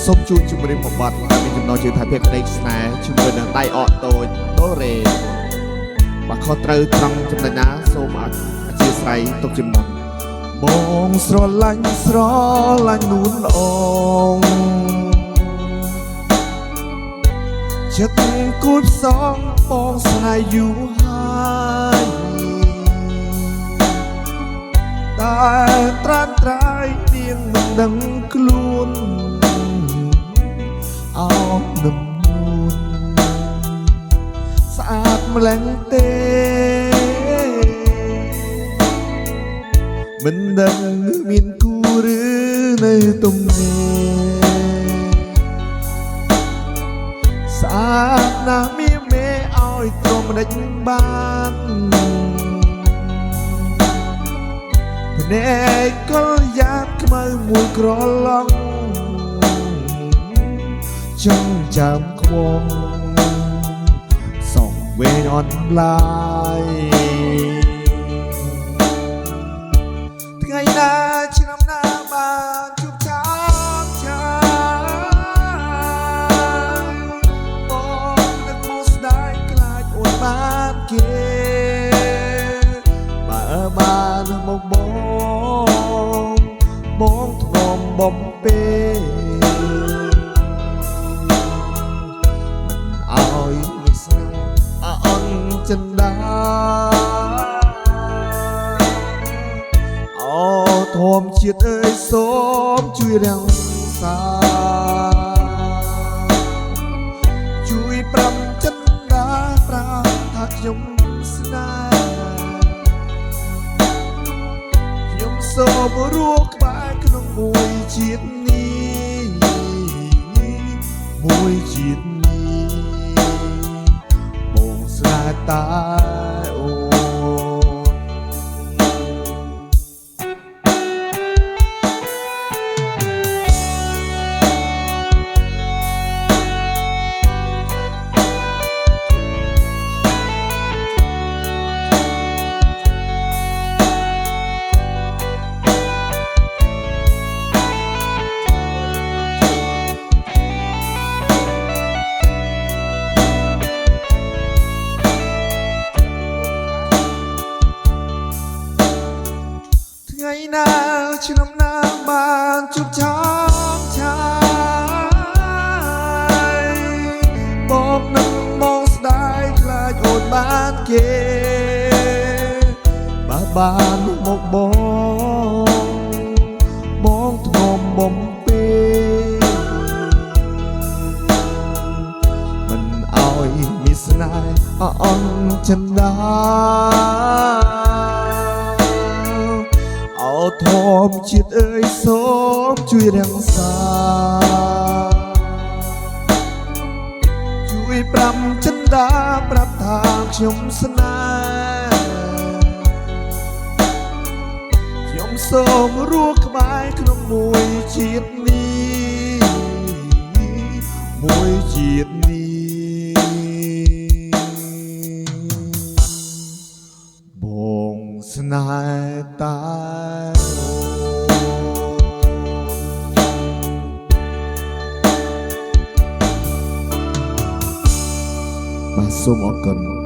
សូមជួយជំរាបបំបត្តិមានចំណងជើងថាភាពក្តីស្នេហ៍ជាមួយនឹងដៃអកតូចដូរ៉េបើខុសត្រូវត្រង់ចំណុចណាសូមអធិស្ឋានទុកជាមុនបងស្រឡាញ់នួនល្អងចិត្តគូផ្សងបងស្នេហ៍យូរហើយតែត្រាំត្រៃនាងមិនដឹងខ្លួនអោបនឹមនួនស្អាតម្ល៉េះទេមិនដឹងមានគូឬនៅទំនេរស្អាតណាស់មានមេឲ្យទ្រាំដេចបានភ្នែកក៏យ៉ាប់ខ្មៅមួយក្រឡងចង់ចាំខ្វងសំវេងអនឡាយថ្ងៃណាឆ្នាំណាបានជួបចាបងនឹកមកស្ដាយខ្លាចអូនបានគេបើបានមកបងធ្នមបំពេមិនឲ្យមិនស្នេហ៍អន់ចិនដាធម្មជាតិអើយសូមជួយរាំងសាជួយប្រាំចិនដាប្រាប់ថាខ្ញុំស្នេហ៍ខ្ញុំសូមរស់ក្បែរក្នុងមួយជាតិនេះបងស្នេហ៍តែអូថ្ងៃណាឆ្នាំណាបានជួបឆាយបងនឹងមកស្ដាយខ្លាចអូនបានគេបើបានមកបងធ្នមបំពេមិនឲ្យមានស្នេហ៍អន់ចិនដាធម្មជាតិអើយសូមជួយរាំងសាជួយប្រាំចិនដាប្រាប់ថាខ្ញុំស្នេហ៍ខ្ញុំសូមរស់ក្បែរក្នុងមួយជាតិនេះបងស្នេហ៍តែបាទសូមអរគុណ